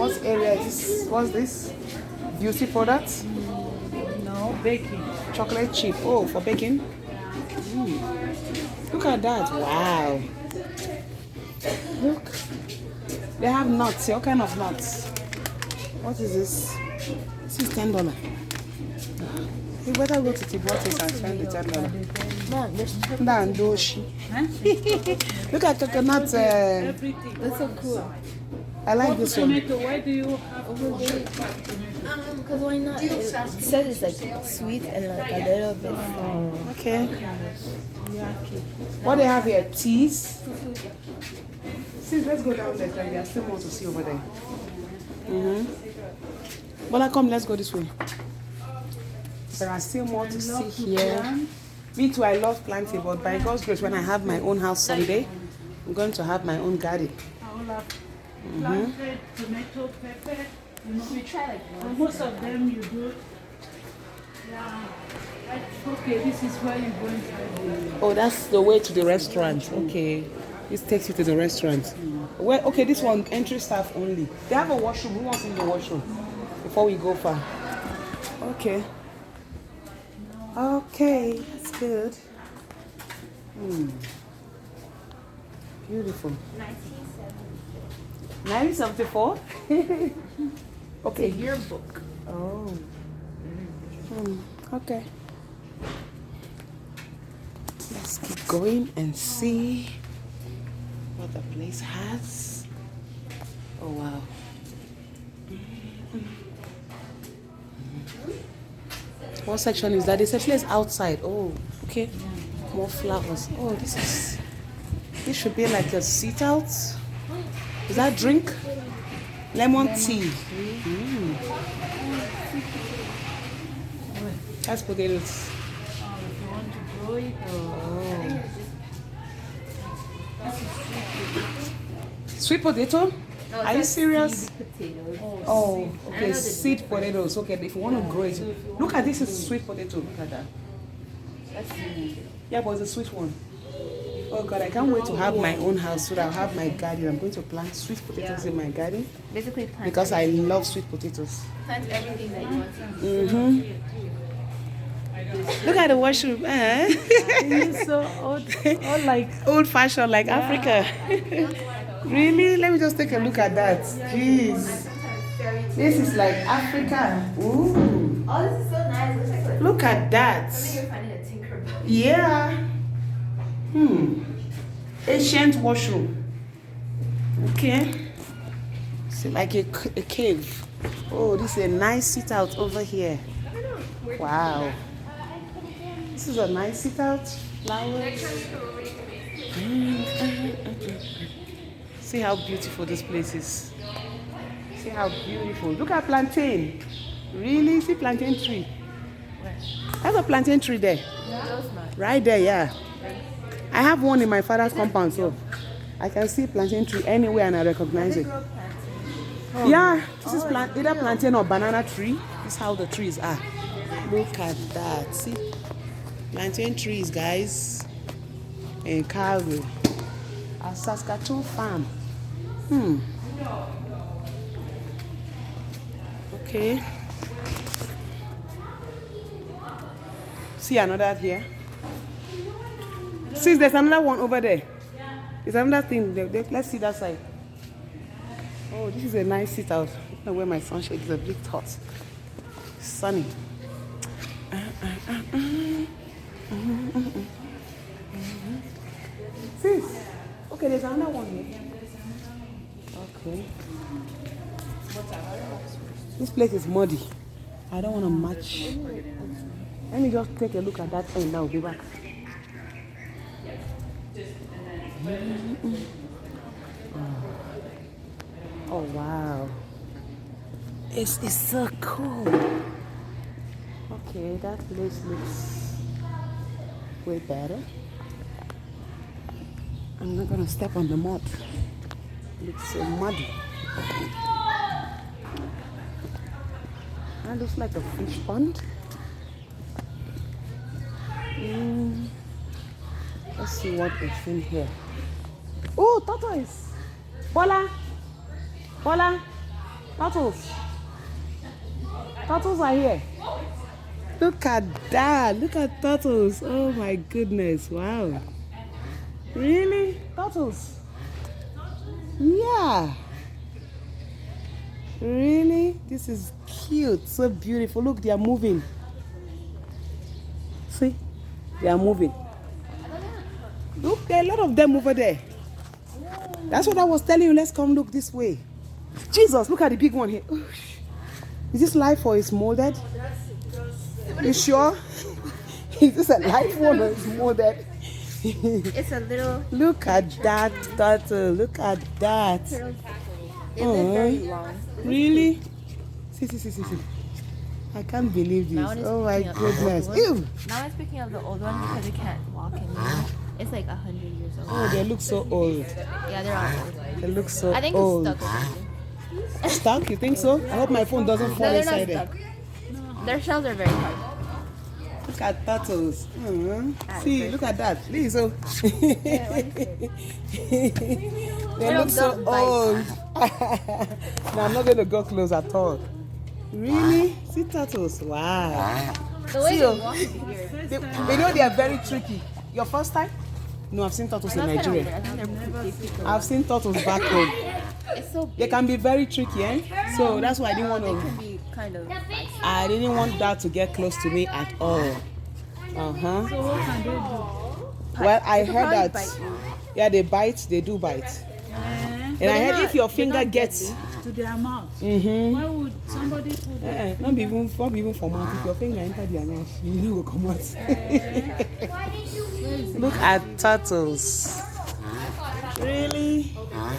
What area is this? What's this? Beauty products? No, baking. Chocolate chip. Oh, for baking? Look at that. Wow. Look. They have nuts here. What kind of nuts? What is this? This is $10. You better go to Tibotis and spend the $10. Mom, there's Doshi. Look at coconut. Everything. that's so cool. I like this one. Tomato, why do you have Because why not? It says it's like sweet and like a little bit. Okay. What they have here? Teas. See, let's go down there. There's still more to see over there. Bola, come, let's go this way. There are still more to see here. Me too, I love planting, but by God's grace, when I have my own house someday, I'm going to have my own garden. I will have planted tomato, pepper. You know, We try like and most of them you do. Yeah. Okay, this is where you're going to the Oh, that's the way to the restaurant. Okay. This takes you to the restaurant. Well, okay, this one, entry staff only. They have a washroom. Who wants in the washroom before we go far? Okay. Okay, that's good. Beautiful. 1974? Okay. yearbook. Oh. Okay. Let's keep going and see what the place has. Oh wow. What section is that? There's a place outside. Oh, okay. More flowers. Oh, this should be like a sit out. Is that drink? Lemon tea. That's potatoes. if you want to grow it Sweet potato? Are you serious? Potatoes. Oh, okay, seed potatoes. Okay, if you want to grow it, look at this is sweet potato. Look at that. Yeah, but it's a sweet one. Oh God, I can't wait to have my own house so that I'll have my garden. I'm going to plant sweet potatoes in my garden Basically plant, because I love sweet potatoes. plant everything that you want to. Look at the washroom. It's so old, like Old fashioned like Africa. Really? Let me just take a look at that. Jeez. This is like Africa. Ooh. Oh, this is so nice. Looks like Look at that. you're finding a Tinkerbell. Yeah. Ancient washroom. Okay. It's like a cave. Oh, this is a nice sit out over here. Wow. This is a nice sit out. Flowers. See how beautiful this place is. See how beautiful. Look at plantain. Really? See plantain tree? There's a plantain tree there. Right there, yeah. I have one in my father's compound, so I can see plantain tree anywhere and I recognize it. Yeah, this is either plantain or banana tree. This is how the trees are. Look at that. See? Plantain trees, guys. In Calgary. A Saskatoon farm. Okay. See another here. See, there's another one over there. There's another thing. Let's see that side. Oh, this is a nice sit out. I don't know where my sunshade is a bit hot. Sunny. See? Okay, there's another one here. Okay. This place is muddy. I don't want to match. Let me just take a look at that end. I'll be back. Oh wow. It's so cool. Okay, that place looks way better. I'm not gonna step on the mud. It looks so muddy. That looks like a fish pond. Let's see what is in here. Oh, tortoise! Bola! Bola! Turtles. Turtles are here. Look at that. Look at turtles. Oh my goodness. Wow. Really? Turtles? Yeah. Really? This is cute. So beautiful. Look, they are moving. See? They are moving. Look, there are a lot of them over there. That's what I was telling you. Let's come look this way. Jesus, look at the big one here. Is this live or is molded? You sure? Is this a live one or is molded? It's a little. Look at that turtle. Look at that. They live very long. Really? See. I can't believe Now this. it is Oh my picking up the old goodness. one. Ew. Now it's picking up the old one because it can't walk anymore. It's like 100 years old. Oh, they look so old. Yeah, they're all old. They look so I think old. it's stuck. Or something. Stuck? You think so? I hope my phone doesn't fall No, they're not inside there. stuck. Their shells are very hard. Look at turtles. See, look at that. This is so. They look so don't bite. old. No, I'm not going to go close at all. Really? See turtles? Wow. The way See, they oh. walk is weird. They know they are very tricky. Your first time? No, I've seen turtles in That's kind of weird. Nigeria. I think they're big. I've seen turtles back home. It's so big. They can be very tricky, eh? So that's why I didn't want They to. can be kind of. I didn't want that to get close to me at all. So what can they do? Well, I They could heard probably that. bite you. Yeah, they bite. They do bite. Eh? And I heard not- if your they're finger not gets. To their mouth. Mm-hmm. Why would somebody put that? Not even for mouth. If your finger enter their mouth, you know go come out. Look at turtles. Really?